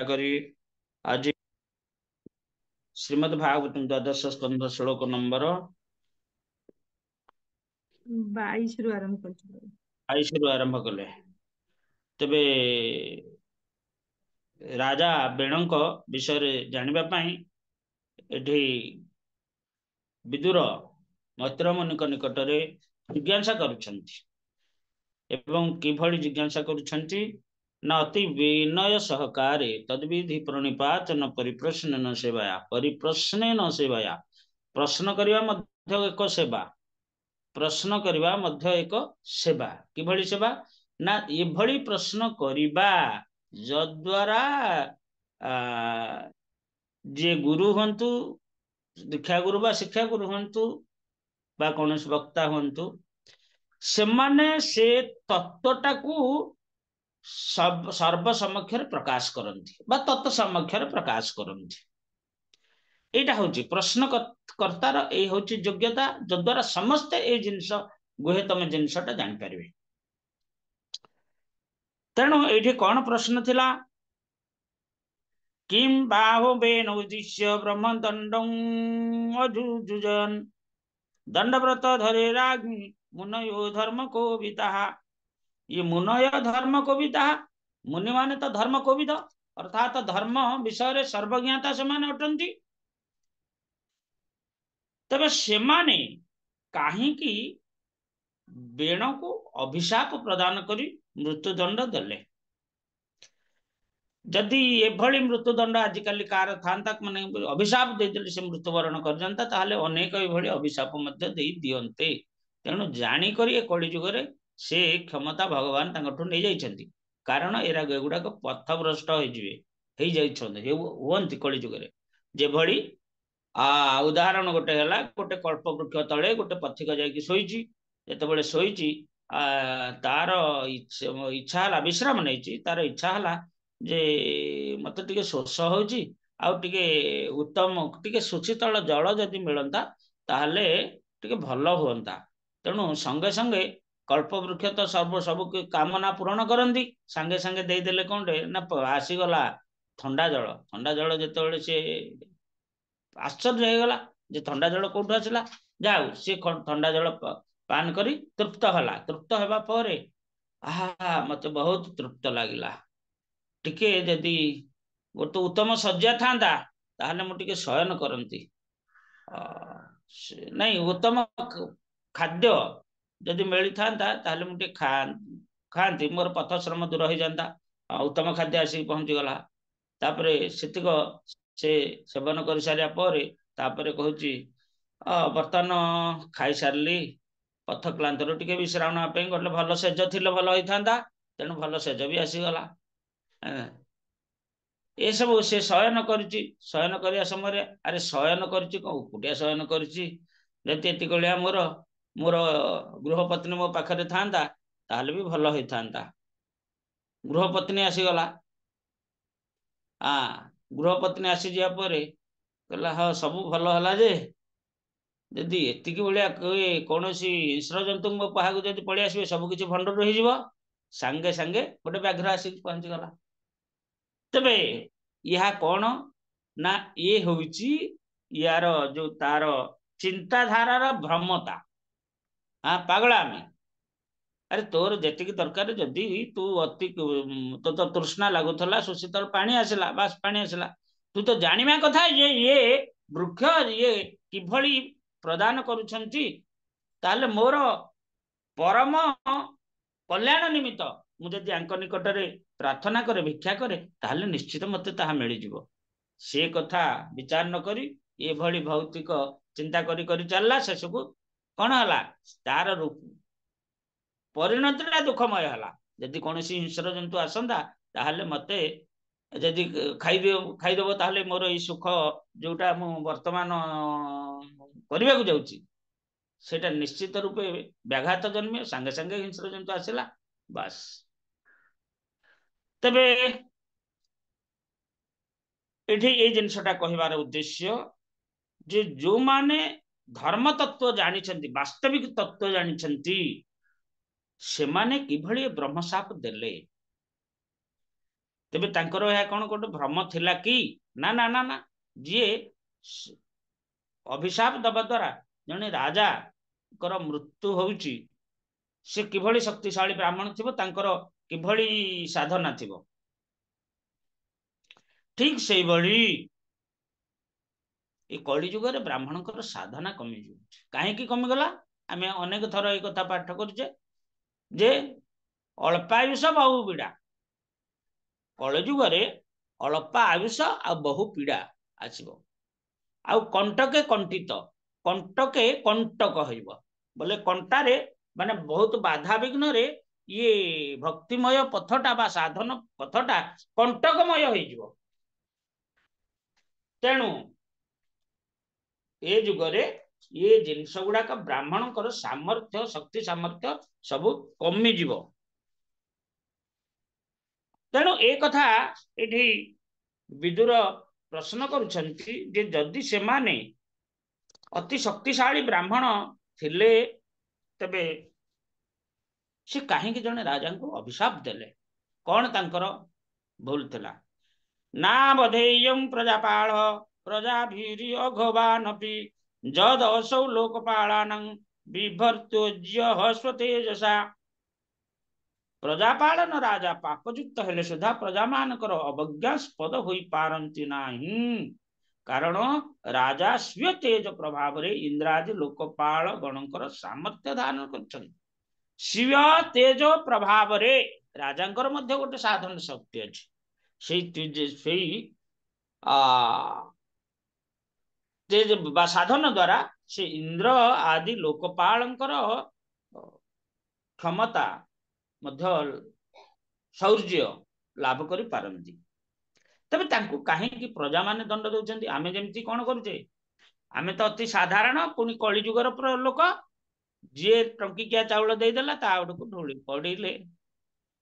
करी आज श्रीमद् भागवतम द्वादश स्कंध श्लोक नंबर 22 रु आरंभ कर 22 आरंभ कले। तेबे राजा बेणଙ୍କ विषय जानिबा पाई एठी विदुर मैत्रमुनिक निकटरे जिज्ञासा करुछंती एवं किभଳି जिज्ञासा करुछंती न अति विनय सहकारे तद्विधि प्रणिपातन परिप्रश्न सेवाया परिप्रश्न सेवाया प्रश्न करिवा मध्य एक सेवा प्रश्न करिवा मध्य एक सेवा किभଳି सेवा ना एभଳି प्रश्न करिबा जद्वारा जे गुरु हंतु दीक्षा गुरु बा शिक्षा गुरु हंतु बा कौन वक्ता हंतु सेमाने से तत्वटाकू सर्व समक्षर प्रकाश करती बा तत्व समक्षर प्रकाश करती एटा होची प्रश्न कर्तार ए होची योग्यता जद्वारा समस्त ए जिनस गुहेतम जिनसटा जान पारिबे। तेणु एठी कौन प्रश्न थिला किम बाहुबेन उद्दिश्य ब्रह्मदंडं अजुजुजन दंडव्रत धरे राग्नि मुनयो धर्म कोविता। ये मुनय धर्म कोविता मुनि माने तो धर्म कोविद अर्थात धर्म विषय सर्वज्ञाता से माने अटंती। तबे सेमाने काहे की बेण को अभिशाप प्रदान करी मृत्युदंड देले। जदि एभली मृत्युदंड आजिकल कार था माने अभिशाप देदेले से मृत्युवरण कर जानता ताहले अनेक एभली अभिशाप मध्य देई दियंते। तेणु जानी करी ए कली जुगरे से क्षमता भगवान तांगठु नै जाइछंती कारण एरा गुड़ाक पथभ्रष्ट होती कली जुगरे जेभली उदाहरण गोटे है गोटे कल्प वृक्ष तले गोटे पथिक जाकि शोची जिते शोची तार इच्छा है विश्राम नहीं तार इच्छा है जे मत टे शोष होची उत्तम टे सुशीतल जल जदि मिलता ताहले टे भल हुंता। तेणु संगे संगे कल्प वृक्ष तो सब कामना पूरण करती सांगे सांगे देदेले कौन ना आसीगला ठंडा जल जिते सी आश्चर्य होगला जे ठंडा जल कौटू आसला जाऊ सी ठंडा जल पान करी तृप्त हला तृप्त होगा पर आहा मत बहुत तृप्त लगिला टिके जदि गोटे उत्तम सज्जा था ताहले मुझे शयन करती नहीं उत्तम खाद्य जदि मिली था ताहले मुझे खाती मोर पथ श्रम दूर हो जाता उत्तम खाद्य आसिक पहुंची गला तापरे सेतिक से सेवन कर सारा पर कहूँ बर्तमान खाई सारी पथ क्लांत टे विश्राम नापी गले भल सेज थी भल होता तेणु भल सेज भी आसीगला ये सब से शयन कर शयन करने समय अरे शयन करुटिया शयन कर मोर मोर गृहपत्नी मो पाखे था ताहले भी भल होता गृहपत्नी आसीगला गृहपत्नी आसी जापर कहला हाँ सब भल है जे जदि एति भाया कौन हिंस्र जंतु मो पाहक जब पलि आसवे सबकि भंडर हो सांगे सांगे गोटे व्याघ्र आसिक पहुंचीगला। तेबे यह कौन ना ये होची यार जो तार चिंताधारार भ्रमता पागला में अरे तोर जेतिक दरकार जदि तू अति तो तृष्णा लगुला सुशीतल पानी आसला बास पानी आसला तू तो जानिबा कथा ये वृक्ष ये किभली प्रदान करुछंती ताले मोर परम कल्याण निमित्त मुझे निकटरे प्रार्थना करे भिक्षा करे ताहले निश्चित मते ताहा मिल जिवो से कथा विचार न करी ये भली भौतिक चिंता करी करी चलला शेष को कौन हला तार रूप परिणति दुखमय है जदि कौन हिंस्र जंतु आसंता ताहले मते जदि खाईदेव ताहले मोर ये सुख जोटा मु वर्तमान करने को जाऊँगी सेटा निश्चित रूपे व्याघात जन्मे सांगे सांगे हिंस्र जंतु आसला बस। तबे ये जिनसटा कहबार उद्देश्य जे जो माने धर्म तत्व जानी वास्तविक तत्व जानी से माने किभली ब्रह्मशाप देले तेबे तांकर ଏହା कौन गोटे भ्रम थिला कि ना ना ना ना जी अभिशाप दबा द्वारा जने राजा कर मृत्यु होउची से किभली शक्तिशाली ब्राह्मण थिबो तांकर किभली साधना थिबो ठीक सेई भली ए कली जुगरे ब्राह्मणकर साधना कमी जाउची काहे कमी गला आमे अनेक थर ए कथा पाठ करजे जे अल्पायुष बहु पीड़ा कली जुगरे अल्पा आयुष आ बहु पीड़ा आसीबो आ कंटके कंटित कंटके कंटक होइबो बोले कंटारे माने बहुत बाधा विघ्न रे ये भक्तिमय पथटा बा साधन पथटा कंटकमय होइजिवो तेणु ए जुगरे ये जिनस गुड़ाक ब्राह्मणकर सामर्थ्य शक्ति सामर्थ्य सब कमी जीव तेणु ए कथा एठी विदुर प्रश्न करुछंती जे जदि से माने अति शक्तिशाली ब्राह्मण थिले तबे से काहे जने राजा को अभिशाप देले कौन तांकर भूल थिला ना बधेयं प्रजापाल प्रजाभीरि अघवानपि जद असौ लोकपालानं बिभर्त्योज्य स्वतेजसा प्रजापालन राजा पापयुक्त हेले सुधा प्रजा मानकर अवज्ञास्पद होई पारंती नाही कारण राजा स्व तेज प्रभाव रे इंद्रादि लोकपाल गणकर सामर्थ्य धारण करछन स्व तेज प्रभाव रे राजांकर मध्य गोटे साधन शक्ति अछि सेई तेज बा साधन द्वारा से इंद्र आदि लोकपालंकर क्षमता मध्य शौर्य लाभ करि पारंती तबे तांको काहे कि प्रजा माने दंड दउचंती आमे जेमती कोन करूचे आमे तो अति साधारण पुनी कली जुगर लोक जे टंकीकिया चाउल दे देला ता आडको ढोली पड़ीले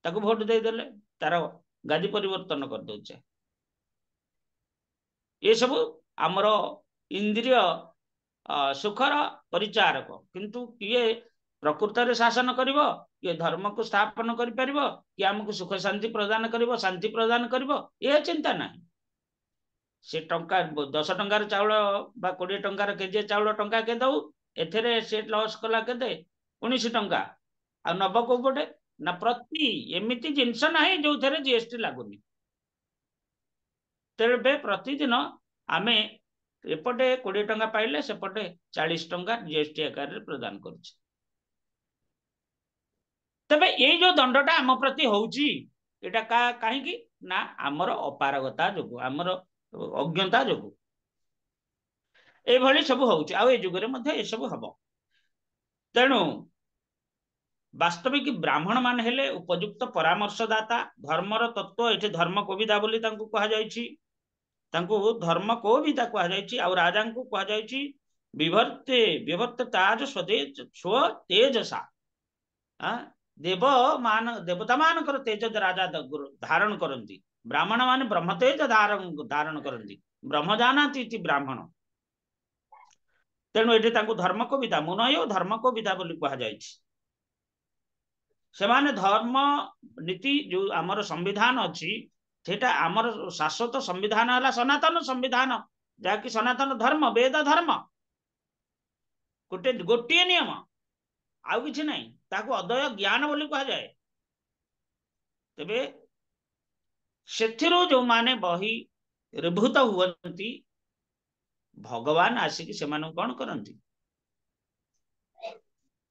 ताको वोट दे देले तार गादी परिवर्तन कर दउचे ये सब हमरो इंद्रिय सुखर परिचारक किंतु किए प्रकृत रे शासन करिवो किए धर्म को स्थापन करि परिवो कि हमको सुख शांति प्रदान करिवो शांति प्रदान करिवो ये चिंता नाही से टंका 10 टंकार चाउल बा 20 टंकार केजे चाउल टंका के दउ एथरे से लॉस कला के दे 19 टंका आ नब को पटे ना प्रति एमिति जिंस नाही जो थरे जीएसटी लागुनी तेरे प्रतिदिन आमे एपटे 20 टंका पाइले सेपटे 40 टंका जीएसटी आकार रे प्रदान करछ तबे ये जो दंडटा आम प्रति होउची एटा काहे कि ना हमर अपारगता जोगु हमर अज्ञता जोगु ए भली सब होउची आ ए जुगरे मध्ये ए सब हबो तेणु वास्तविक ब्राह्मण मान हेले उपयुक्त परामर्शदाता धर्मर तत्व एठी धर्म कोविदा बोली तांको कहा जायछि तांको धर्म कोविदा कहा जायछि आ राजा को कहा जायछि विभर्ते विभक्त ताज स्वतेज स्व तेजसा देव मान देवता मान कर तेज राजा धारण करंती ब्राह्मण मान ब्रह्म तेज धारण करंती ब्रह्म जानाति इति ब्राह्मण तेणु एठी तांको धर्म कोविदा मुनयो धर्म कोविदा बोली कहा जायछि से माने धर्म नीति जो आमर संविधान अछि सेटा आमर शाश्वत संविधान हला सनातन संविधान जाकि सनातन धर्म वेद धर्म गोटे नियम आउ किछि नै ताको अदय ज्ञान बोली कहा जाए तबे सेथिरो जो माने बही रिभूत हुवंती भगवान आसिक से मानु कोन करंती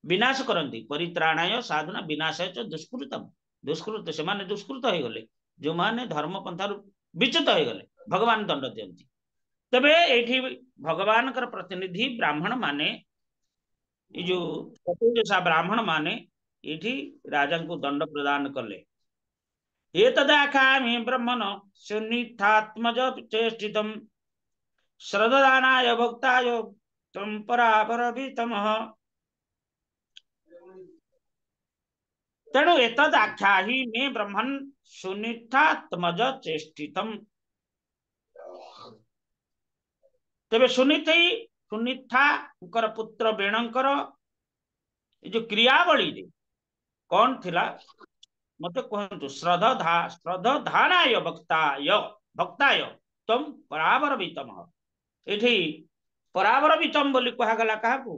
विनाश करंती परित्राणाय साधना विनाशाय च दुष्कृतम दुष्कृत से माने दुष्कृत हो गले जो माने धर्म पंथा विच्युत हो गले भगवान दंड दियंती तबे एठी भगवान कर प्रतिनिधि ब्राह्मण माने ये जो चतुर्दशा ब्राह्मण माने एठी राजा को दंड प्रदान कले एतदाखामि ब्रह्मण सुनिथात्मज चेष्टितम श्रद्धानाय भक्ताय तम परापरभितमः तेणु एतद आख्या ही मे ब्रह्मन् सुनिथात्मज चेष्टितम तबे सुनिथा कर पुत्र बेणंकर जो क्रियावली रे कौन थिला मते कहतु श्रद्धानाय भक्ताय तम परावरवितम। एठी परावरवितम बोली कहा गला काहाकू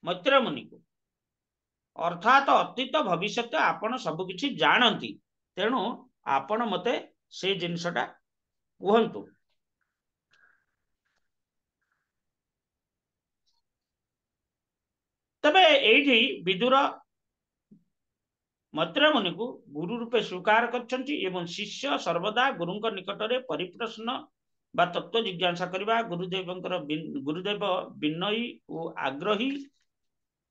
मैत्र मुनि को। अर्थात अतीत भविष्य आपण सब किछि जानती, तेणु आपण मते से जिनसटा कहतु। तबे एठी विदुर मैत्र मुनि को गुरु रूपे स्वीकार करछंती एवं शिष्य सर्वदा गुरुंक निकटरे परिप्रश्न बा तत्व जिज्ञासा करबा गुरुदेव विनयी और आग्रही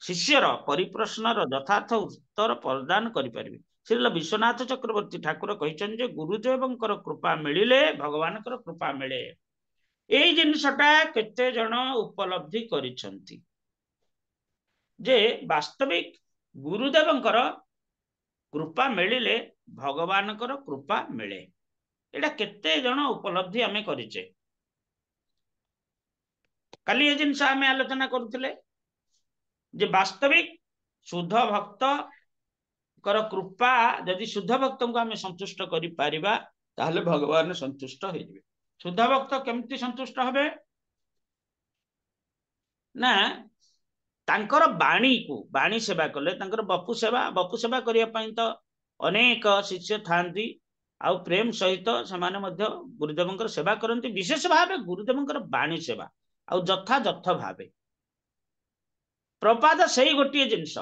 शिष्यर परिप्रश्नर यथार्थ उत्तर प्रदान करिपारिबे। श्रील विश्वनाथ चक्रवर्ती ठाकुर कहिछन जे गुरुदेवंकर कृपा मिलिले भगवानकर कृपा मिले। एई जिनसटा केते जण उपलब्धि करिछंती जे वास्तविक गुरुदेवंकर कृपा मिलिले भगवानकर कृपा मिले। एटा केते जण उपलब्धि आमे करिचे। काली ए जिनस आमे आलोचना करुथिले जे वास्तविक शुद्ध भक्त कर कृपा यदि शुद्ध भक्त को आमे संतुष्ट करि पारिबा ताहले भगवान संतुष्ट हो जिवे। शुद्ध भक्त केमति संतुष्ट हबे ना तांकर बाणी को बाणी सेवा कले तांकर बपु सेवा करिया पई तो अनेक शिष्य थांती आ प्रेम सहित समाने मध्य गुरुदेवंकर सेवा करंती। विशेष भावे गुरुदेवंकर बाणी सेवा आ यथा भावे प्रपाद सही गोटे जिनस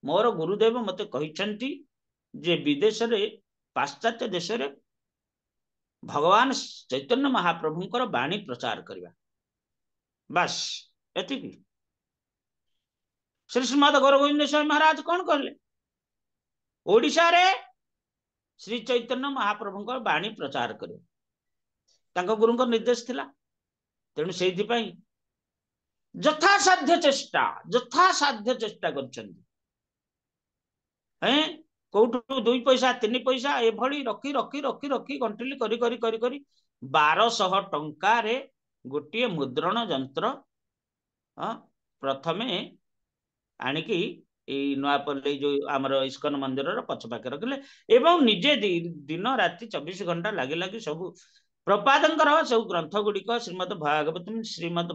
मोर गुरुदेव मते कहिछंती जे विदेश रे पाश्चात्य देश रे भगवान चैतन्य महाप्रभुंकर बाणी प्रचार करिबा। बस एतिकी। श्री श्रीमद गौरगोविंद स्वामी महाराज कौन कहले ओडिशा रे श्री चैतन्य महाप्रभुंकर बाणी प्रचार करे तांको गुरुंकर निर्देश थिला। तेणु सेहि पई यथासाध्य चेष्टा करछंती। हैं कोठु 2 पैसा 3 पैसा एभली रखी रखी रखी रखी कंटिन्यू करी करी करी करी 1200 टंका रे गोटे मुद्रण यंत्र प्रथमे आनिकी नुआपल्ली जो आमर इस्कन मंदिर पछ पाखे रखिले एवं निजे दिन राति 24 घंटा लगी लगी सब प्रपादंकर सब ग्रंथ गुड़िक श्रीमद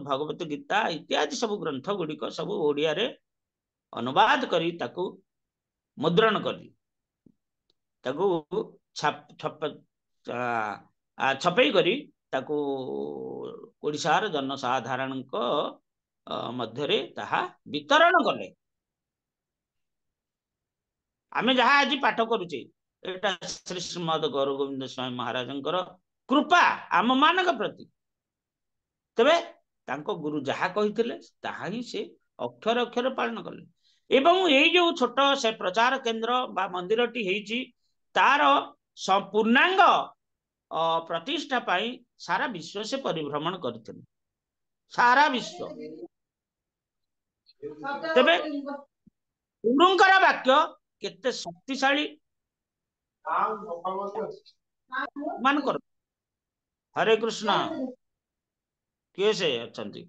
भगवत गीता इत्यादि सब ग्रंथ गुड़िक सब ओडिया रे अनुवाद करी ताकू मुद्रण करी ताकू छपई करी ताकू ओडिशार जनसाधारण मध्यरे ताहा वितरण कले। आमे जहा आज पाठ करूचे एटा श्री श्रीमद गौरगोविंद स्वामी महाराजंकर कृपा आम मानक प्रति। तबे तांको गुरु जहा कहिथिले ताहा ही से अक्षर अक्षर पालन कले एवं एई जो छोट से प्रचार केंद्र बा मंदिरटी हेची तार संपूर्णांग प्रतिष्ठा पाई सारा विश्व से परिभ्रमण करथिले सारा विश्व। तबे गुरुंकर वाक्य केते शक्तिशाली मान कर। हरे कृष्ण किए से अच्छी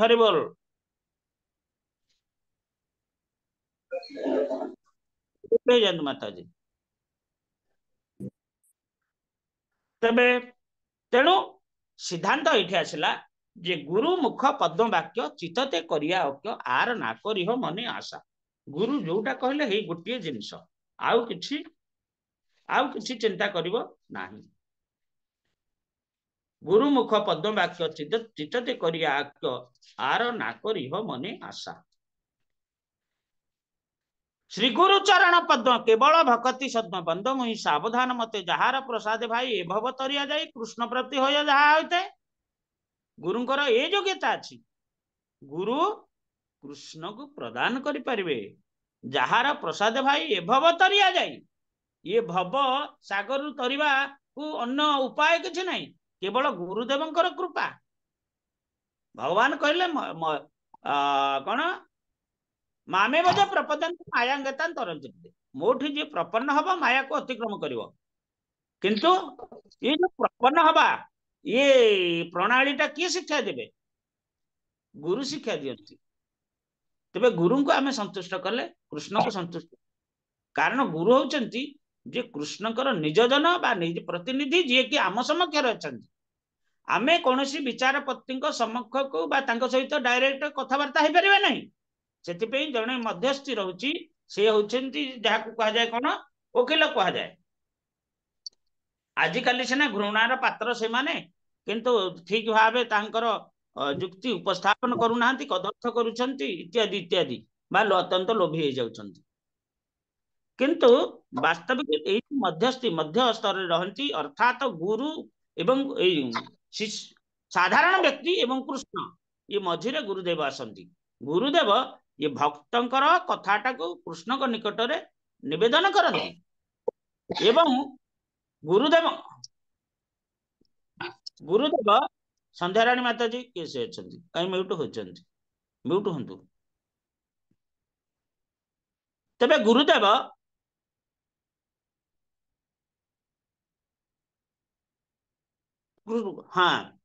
हरे बोल जयंत माता जी। तबे तेणु सिद्धांत ये आसला जे गुरु मुख पद्म वाक्य चितते करिया अक्य आर ना करिह मने आशा। गुरु जोटा कहले हे गोटे जिनस आउ किछि चिंता करिवो नाही। गुरु मुख पद्म वाक्य चितते करिया अक्य आर ना करिह मने आशा। श्री गुरु चरण पद्म केवल भक्ति सद्म बंद मुहि सावधान मते जहार प्रसाद भाई ए भवतरिया जाई कृष्ण प्रति होय जहा होते। गुरुंकर ए योग्यता अछि गुरु कृष्ण को प्रदान करि परिबे जहार प्रसाद भाई ए भवतरिया जाई। ये भव सागर तरिबा को अन्य उपाय किछि नहीं केवल गुरुदेवंकर कृपा। भगवान कहले कौन मामे बजे प्रपदन मायांगतान तरंति मोठी जे प्रपन्न हबा माया को अतिक्रम करिवो। किंतु ये जो प्रपन्न हबा ये प्रणालीटा किए शिक्षा देबे गुरु शिक्षा दियंती। तेबे गुरु को आमे संतुष्ट कले कृष्ण को संतुष्ट, कारण गुरु होचंती जे कृष्णकर निजजन बा निज प्रतिनिधि जे कि आम समक्ष अछंती। आमे कोनोसी विचारपति समक्ष को बा तांको सहित डायरेक्ट कथबार्ता हो पारिबा नहीं, सेतिपई जणे मध्यस्थी रहउची से होचंती जाहाकू कहा जाय कोन वकील कहा जाय। आजिकाली सिना घृणार पात्र से माने किंतु ठीक भावे तांकर जुक्ति उपस्थापन करूनाहांती, कदर्थ करूछंती इत्यादि इत्यादि, बा अत्यंत लोभी हो जाउछंती। किंतु वास्तविक एई मध्यस्थी मध्य स्तर रहंती, अर्थात गुरु एवं साधारण व्यक्ति एवं कृष्ण ये मझिरे गुरुदेव आसंती। गुरुदेव ये भक्तंकर कथाटा को कृष्ण को निकट रे निवेदन करंती एवं गुरुदेव गुरुदेव संध्याराणी माता जी कैसे अच्छी कहीं म्यूट होती म्यूट हूँ। तबे गुरुदेव हाँ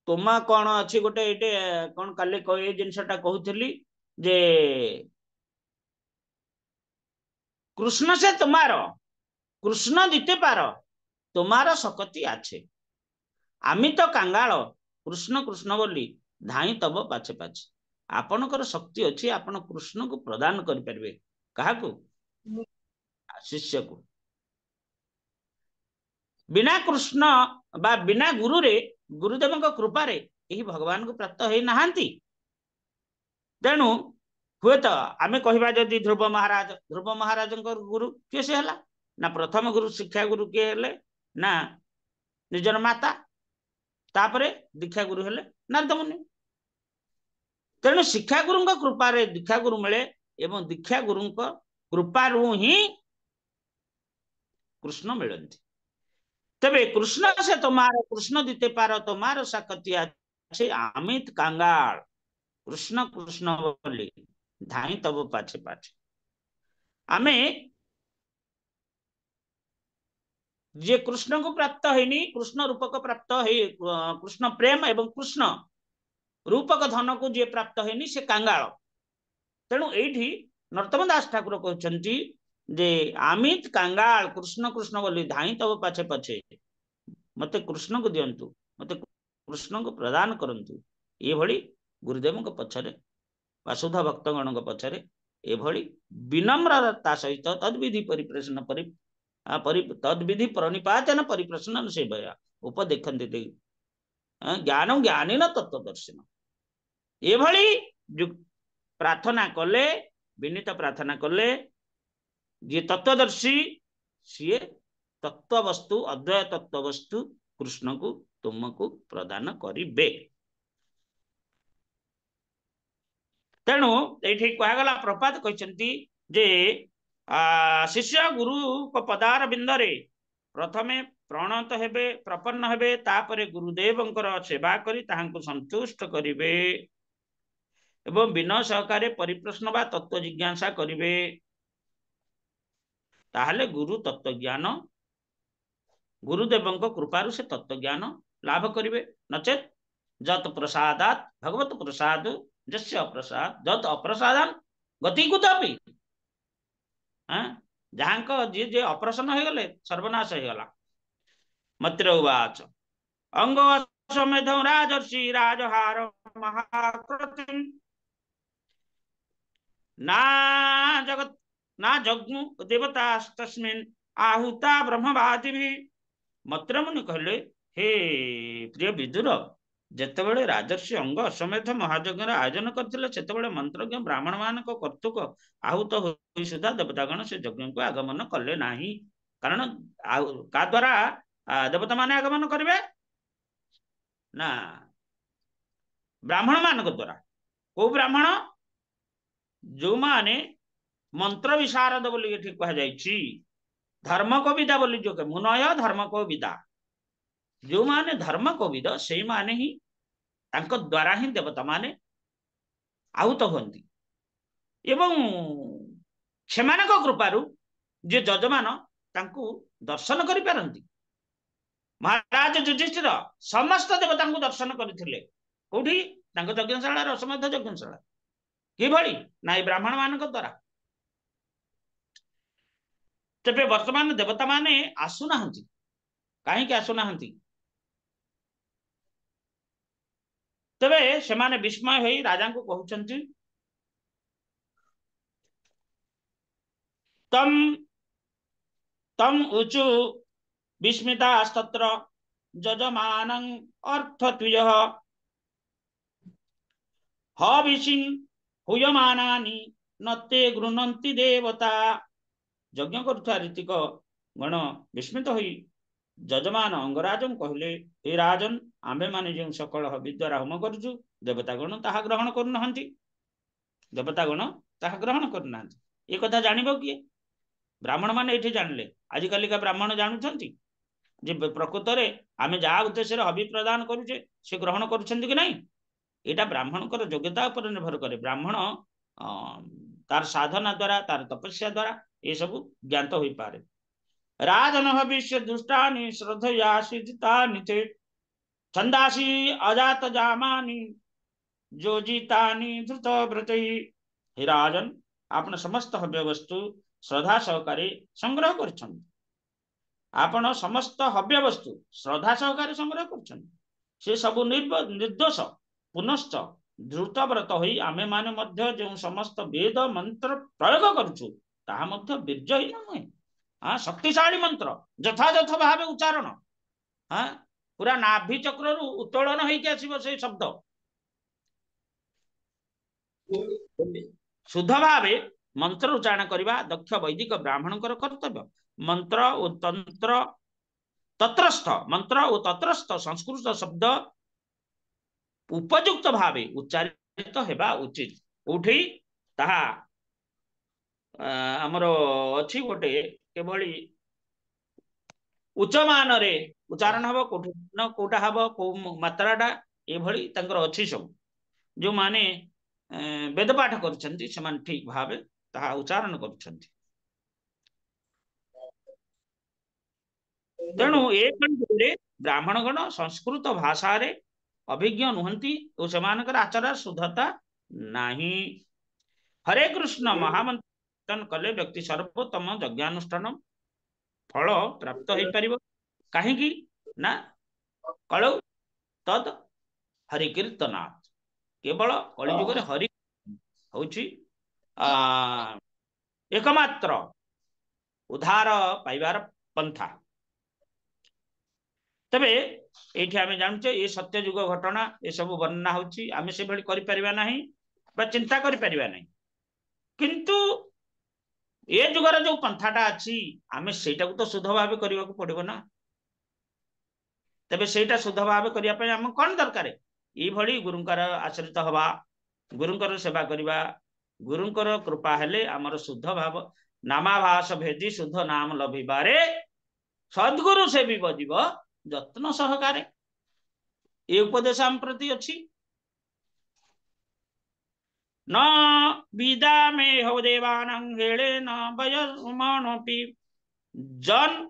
तुम कौन अच्छी गोटे ये कौन काली जिनसटा कहूली जे कृष्ण से तुम्हार कृष्ण दीते पार तुम्हार सकती आछे, आमी तो कांगाल कृष्ण कृष्ण बोली धाई तब पाछे पाछे। आपणकर शक्ति अच्छी, आपण कृष्ण को प्रदान करें क्या शिष्य को। बिना कृष्ण बा बिना गुरु रे गुरुदेव कृपा रे यही भगवान को प्राप्त हो नहांती। तेणु हुए तो आमे कहबा जदि ध्रुव महाराज गुरु किए से हला ना प्रथम गुरु शिक्षा गुरु किए हेले ना निजर माता, तापरे दीक्षा गुरु हेले नारद मुनि। तेणु शिक्षा गुरु कृपा रे दीक्षा गुरु मिले एवं दीक्षा गुरु कृपारू ही कृष्ण मिलती। तबे कृष्ण से तुम्हारा कृष्ण दीते पार तुम्हारो साकतिया अमित कांगाल कृष्ण कृष्ण बोली धाई तब पाछे पाछे। आमे जे कृष्ण को प्राप्त हैनी कृष्ण रूप को प्राप्त है कृष्ण प्रेम एवं कृष्ण रूपक धन को जे प्राप्त हैनी से कांगाल। तेणु एठी नरोत्तम दास ठाकुर कहते जे आमित कांगाल कृष्ण कृष्ण बोली धाई तब पाछे पाछे मते कृष्ण को दिंतु मते कृष्ण को प्रदान करंतु। ये भली गुरुदेव पछरे वासुधा भक्तगण पछरे एभली विनम्रता सहित तद्विधि परिप्रश्न तद्विधि प्रणिपातन परिप्रश्न से भया उपदेखते ज्ञान ज्ञानी न तत्वदर्शन एभली प्रार्थना कले विनीत प्रार्थना कले जे तत्वदर्शी सी तत्व वस्तु अद्वय तत्व वस्तु कृष्ण को तुमको प्रदान करिबे। तेणु ये कहगला प्रपात कहते जे शिष्य गुरु को पदार बिंदरे प्रथमे प्रणत हेबे प्रपन्न हेबे तापरे गुरुदेवंकर सेवा करी ताहांको संतुष्ट करिवे एवं विनय सहकारे परिप्रश्न बा तत्व जिज्ञासा करिवे। ताहले गुरु तत्व ज्ञान गुरुदेव कृपारु से तत्व ज्ञान लाभ करिवे। नचेत जत प्रसादात भगवत प्रसाद जस्य अप्रसाद जत अप्रसादान गति कुतपि जहां जी जे ऑपरेशन हो गले सर्वनाश हो गला। मत्र उवाच अंग समेध राजर्षि राजहार महाकृतिम ना जगत ना जग्नु देवतास्तस्मिन् आहुता ब्रह्मवादी भी। मत्र मुनि कहले हे प्रिय विदुर जेतेबेले राजर्षि अंग समेत महायज्ञ आयोजन करथिले सेतेबेले मंत्रज्ञ ब्राह्मण मानक कर्तुक आहुत होई सुधा देवतागण से यज्ञ को आगमन कले नाही। कारण का द्वारा देवता माने आगमन करिवे ना ब्राह्मण मानक द्वारा। को ब्राह्मण जो माने मंत्र विशारद बोली ठीक कहा जायछि, धर्म को विदा बोली जो के मुनय धर्म को विदा जो माने धर्म को विद से माने ही तांको द्वारा ही देवता माने आहुत होती एवं सेमानक कृपारु जे जजमान तांको दर्शन करि पारंती। महाराज युधिष्ठिर समस्त देवताଙ୍କୁ दर्शन କରିଥିଲେ କୋଉଠି ତାଙ୍କ ଯଜ୍ଞଶାଳାରେ ଅଶ୍ୱମେଧ ଯଜ୍ଞଶାଳା କିଭଳି ନା ଏଇ ବ୍ରାହ୍ମଣ ମାନଙ୍କ ଦ୍ୱାରା। ତେବେ ବର୍ତ୍ତମାନ ଦେବତା ମାନେ ଆସୁନାହାନ୍ତି କାହିଁକି ଆସୁନାହାନ୍ତି ତେବେ ସେମାନେ ବିସ୍ମୟ ହୋଇ ରାଜାଙ୍କୁ କହୁଛନ୍ତି ତମ୍ ତମ୍ ଉଚୁ ବିସ୍ମିତାस्तत्र ଯଜମାନଂ ଅର୍ଥତ୍ୱୟଃ ହବିଷିଂ ହୁୟମାନାନି ନତେ ଗୃହନ୍ତି ଦେବତା। ଯଜ୍ଞ କରୁଥିବା ରୀତିକ ଗଣ ବିସ୍ମିତ ହୋଇ ଯଜମାନ ଅଙ୍ଗରାଜଙ୍କୁ କହିଲେ ଏ ରାଜନ ଆମ୍ଭେମାନେ ଯେଉଁ ସକଳ ହବି ଦ୍ୱାରା ହୋମ କରୁଛୁ ଦେବତାଗଣ ତାହା ଗ୍ରହଣ କରୁନାହାନ୍ତି। ଦେବତାଗଣ ତାହା ଗ୍ରହଣ କରୁନାହାନ୍ତି। ଏ କଥା ଜାଣିବ କିଏ? ବ୍ରାହ୍ମଣ ମାନେ ଏଠି ଜାଣିଲେ। ଆଜିକାଲିକା ବ୍ରାହ୍ମଣ ଜାଣୁଛନ୍ତି ଯେ ପ୍ରକୃତରେ ଆମେ ଯାହା ଉଦ୍ଦେଶ୍ୟରେ ହବି ପ୍ରଦାନ କରୁଛେ ସେ ଗ୍ରହଣ କରୁଛନ୍ତି କି ନାହିଁ। ଏଇଟା ବ୍ରାହ୍ମଣଙ୍କର ଯୋଗ୍ୟତା ଉପରେ ନିର୍ଭର କରେ। ବ୍ରାହ୍ମଣ ତାର ସାଧନା ଦ୍ୱାରା ତାର ତପସ୍ୟା ଦ୍ୱାରା ଏସବୁ ଜ୍ଞାତ ହୋଇପାରେ। राजन भविष्य दुष्टानि श्रद्धया सिद्धितानि ते छंदासी अजात जामानि जोजितानि धृत व्रतै। हे राजन आपण समस्त हव्य वस्तु श्रद्धा सहकारे संग्रह करछन। आपण समस्त हव्य वस्तु श्रद्धा सहकारे संग्रह करछन। से सब निर्दोष पुनश्च धृत व्रत होई आमे माने मध्य जो समस्त वेद मंत्र प्रयोग करूछु ताहा मध्य बीर्जहीन नुहे। हाँ शक्तिशाली मंत्र यथायथ भाव उच्चारण। हाँ पूरा नाभि चक्र उत्तोलन होइके आसीबो से शब्द शुद्ध भाव मंत्र उच्चारण करने दक्ष वैदिक ब्राह्मणकर कर्तव्य। मंत्र और तंत्र तत्रस्थ मंत्र और तत्रस्थ संस्कृत शब्द उपयुक्त भाव उच्चारित हेबा उचित। उठी ताहा आमर अच्छी गोटे केवली उच्च मान रे उच्चारण हम कोटा हम को मात्राटा एभली अच्छी सब जो माने वेद पाठ करछंती समान ठीक भावे ताहा उच्चारण करछंती। तेणु ए खंडे ब्राह्मणगण संस्कृत भाषा रे अभिज्ञ नुहंती और सेमानकर आचार शुद्धता नाही। हरे कृष्ण महामंत्र कले व्यक्ति सर्वोत्तम यज्ञानुष्ठान फल प्राप्त हो पारिबो। काहेकि ना कलौ तद हरिकीर्तनात् केवल कलिजुग रे हरि होछि एकमात्र उद्धार पाइबार पंथा। तबे एठी आमे जानछे ए सत्य युग घटना ए सब वर्णना होछि आमे से भली करि परिबा नाही बा चिंता करि परिबा नाही। किंतु ए जुगर जो पंथाटा अछि आमे सेटा को तो शुद्ध भाव करिवा को पड़िबो ना। तबे सेटा शुद्ध भाव करिया पय हम कोन दरकार ए भली गुरुंकर आश्रित हवा गुरुंकर सेवा करिवा गुरुंकर कृपा हेले हमर शुद्ध भाव नामाभास भेदी शुद्ध नाम लभिबारे सद्गुरु सेवी बजिब यत्न सहकारे ए उपदेश आम प्रति अछि। न विदा में हो देवानं हेले न वयमनोपि जन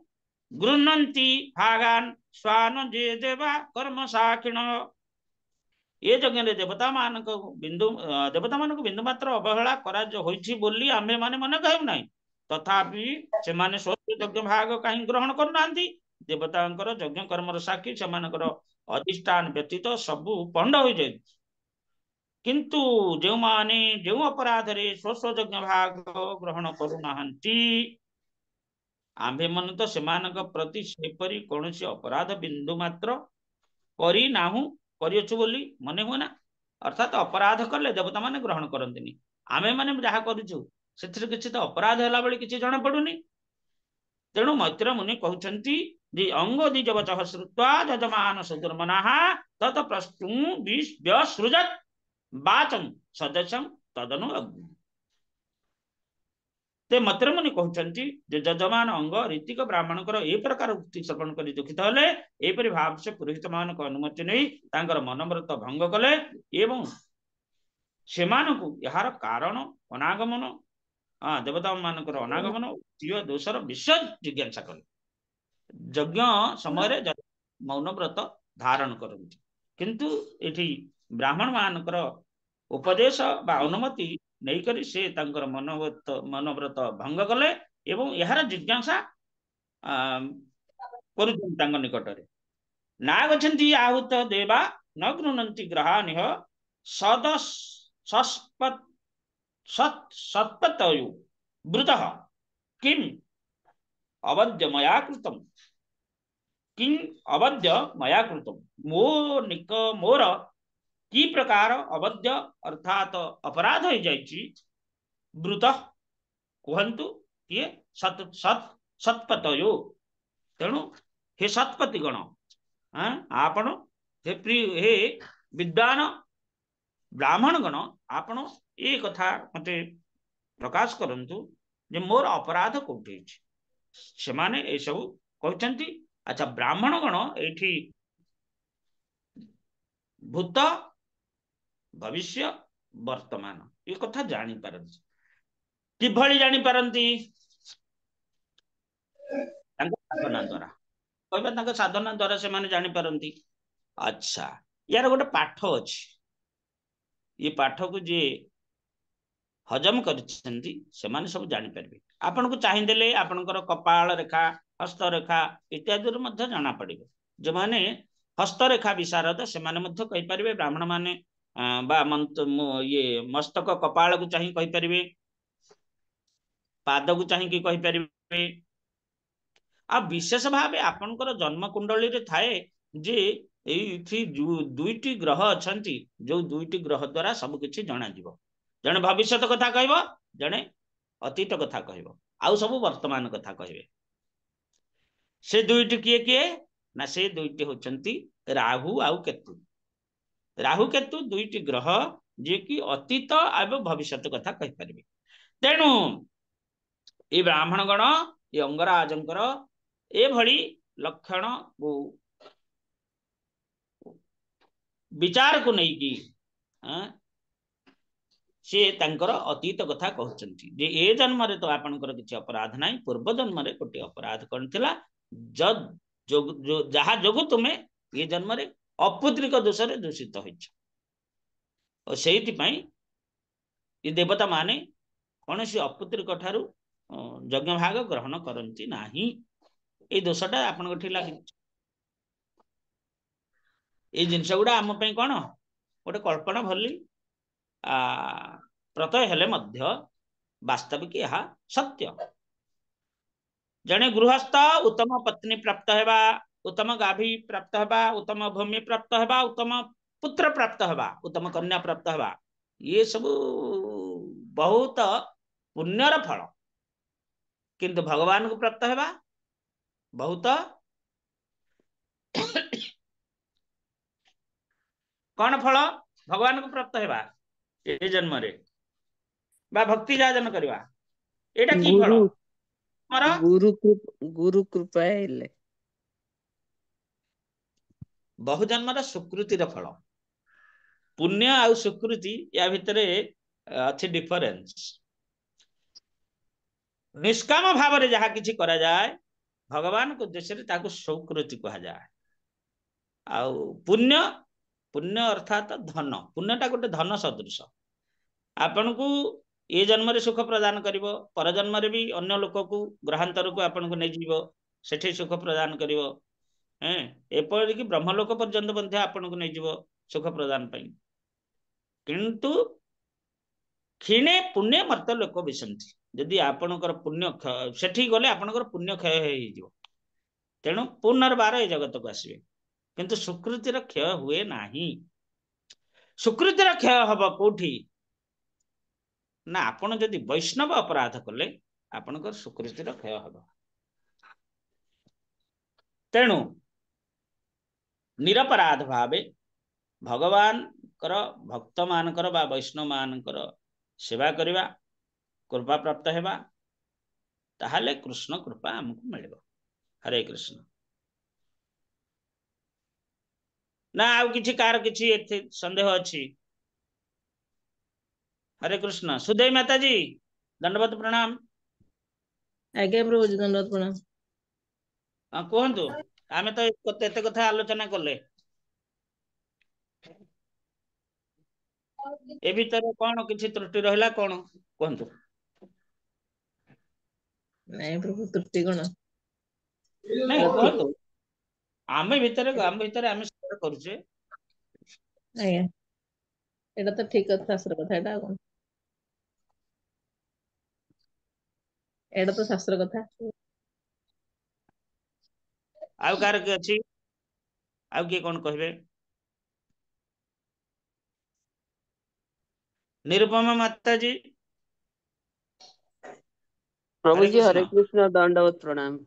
गृह्णन्ति भागान स्वान जे देवा कर्म साखिण। ये यज्ञ देवता मान बिंदु मात्र अवहेला करा होइछि बोली आमे माने मन कहू नाही। तथापि से माने स्वस्थ यज्ञ भाग कहीं ग्रहण करू नांती। देवतांकर यज्ञ कर्मर साक्षी सेमानकर अधिष्ठान व्यतीत सबु पंड हो जाय। किंतु जो माने जो अपराध रे स्वस्थ यज्ञ भाग ग्रहण करू नांती आम्भे मन तो सेमानक प्रति सेपरी कोनोसी अपराध बिंदु मात्र करी नाहु करियछु बोली मने हुए ना। अर्थात अपराध कले देवता माने ग्रहण करंतिनी आमे माने जहा करूछु सेथिरे किछि तो अपराध होला बळी किछि जण पडुनी। तेणु मैत्र मुनि कहउछंती जे अंग द्विजवचः श्रुत्वा यजमान सुदुर्मनाः तत प्रस्तुं व्यसृजत वाचं सदस्यं तदनु अग्नि। ते मैत्र मुनि कहउछंती जे यजमान अंग रीतिक ब्राह्मणकर ए प्रकार उक्ति श्रवण करी दुखित हेले एपरि भाव से पुरोहित मानक अनुमति नहीं तांकर मनोव्रत भंग कले एवं सेमानकु यार कारण अनागमन देवता मानकर अनागमन जीव दोषर विषय जिज्ञासा कले। यज्ञ समय मौन व्रत धारण करती किंतु एठी ब्राह्मण मानकर उपदेश बा अनुमति नहीं करी से तांकर मनोव्रत भंग कले एवं यार जिज्ञासा करुछन तांग निकटरे नागछन्ति आहुत देवा न गृह्णन्ति ग्रहानिह सद सस्पत सत्पतयु वृतः किम अवद्य मया कृतम किम अवद्य मया कृतम मोर की प्रकार अवद्य अर्थात अपराध हो जाइछि वृत कहतु ये सत सत सत्पतयो तेणु हे सत्पति गण आपण हे प्रिय हे विद्वान ब्राह्मण गण आपण ये कथा मते प्रकाश करंतु जे मोर अपराध कोठी से माने ए सब कहते। अच्छा ब्राह्मण गण एठी भूत भविष्य वर्तमान ये कथा जानी पारंती किभली जानी पारंती साधना द्वारा कहबा साधना द्वारा से माने जानी पारंती। अच्छा यार गोटे पाठ अछि ये पाठ को जे हजम करछन्ती से माने सब जानी पारबे आपन को चाहि देले आपनकर कपाल रेखा हस्त रेखा इत्यादि मध्ये जाना पड़िबो जे माने हस्त रेखा विशारद से माने मध्ये कहि पारबे ब्राह्मण माने बा ये मस्तक कपाल को चाहि कहि पारबे पाद को चाहि कि कहि पारबे आ विशेष भाव आपनकर जन्म कुंडली रे थाए जे एथि दुईटी ग्रह अछंती जो दुईटी ग्रह द्वारा सब किछि जणा जीवो जणे भविष्यत कथा कहबो जणे अतीत कथा कहबो आउ सब वर्तमान कथा कहबे से दुईटी किए किए ना से दुईटी होचंती राहु आउ केतु दुईटी ग्रह जे कि अतीत एवं भविष्यत कथा कहि परिबे तेणु ए ब्राह्मण गण ए अंगराजंकर ए भली लक्षण विचार को नहीं की सी तांकर अतीत कथा कहउचंती जे ए जन्म रे तो आपनकर किछि अपराध नाही पूर्व जन्म रे कोटी अपराध करथिला जहा जोगु तुमे ये जन्म रे अपुत्रिक दोष रे दूषित होइछ और सेहिति पई ये देवता माने कोनसी अपुत्रिक ठारू यज्ञ भाग ग्रहण करंती नाही ए दोषटा आपन गठी लागि ए जिनस गुडा आम पई कोन गोटे कल्पना भली प्रत्यय हेले मध्य वास्तविक यह सत्य जने गृहस्थ उत्तम पत्नी प्राप्त हेबा उत्तम गाभी प्राप्त हेबा उत्तम भूमि प्राप्त हेबा उत्तम पुत्र प्राप्त हेबा उत्तम कन्या प्राप्त हेबा ये सब बहुत पुण्यर फल किंतु भगवान को प्राप्त हेबा बहुत कौन फल भगवान को प्राप्त हेबा ए जन्म रे बा भक्ति जाजन करवा एटा की फल मरा गुरु कृपा हेले बहु जन्म रा सुकृति रा फल पुण्य आ सुकृति या भितरे अछि डिफरेंस निष्काम भाव रे जहा किछि करा जाय भगवान को उद्देश्य रे ताको सुकृति कहा जाय आ पुण्य पुण्य अर्थात धन पुण्यटा गोटे धन सदृश आपन को ए जन्म रे सुख प्रदान करिवो पर जन्म रे भी अन्य लोक को ग्रहांतर को आपन को नै जीवो सेठी सुख प्रदान करिवो एपर कि ब्रह्मलोक पर्यंत बंधे आपन को नै जीवो सुख प्रदान पई किंतु क्षीणे पुण्य मर्त लोक बिसंती यदि आपनकर पुण्य सेठी गले आपनकर पुण्य क्षय हे जीवो तेणु पुनर्बार ए जगत को आसीबे किंतु सुकृति रा क्षय हुए नाही सुकृति रा क्षय हबो कोठी ना आपण जदि वैष्णव अपराध कले आपनकर सुकृति रा क्षय हबो तेणु निरपराध भावे भगवान कर भक्त मानकर बा वैष्णव मानकर सेवा करिवा कृपा प्राप्त हेबा ताहाले कृष्ण कृपा हमकु मिलबो हरे कृष्ण ना आउ किछि कार किछि एथे संदेह अछि हरे कृष्ण सुदय माता जी दंडवत प्रणाम आज्ञा प्रभु दंडवत प्रणाम कहंतु आमे तो एते कथा आलोचना कले ए भीतर कौन किसी त्रुटि रहला कौन कहतु नहीं प्रभु त्रुटि गुण नहीं ठीक कहतु आमे भीतर आमे शेयर करूचे आज्ञा एटा तो ठीक कथा शास्त्र कथा एटा कौन एटा तो शास्त्र कथा आउ कार के अछि आउ के कौन कहबे निरुपमा माता जी प्रभु हरे जी हरे कृष्ण कृष्ण दंडवत प्रणाम।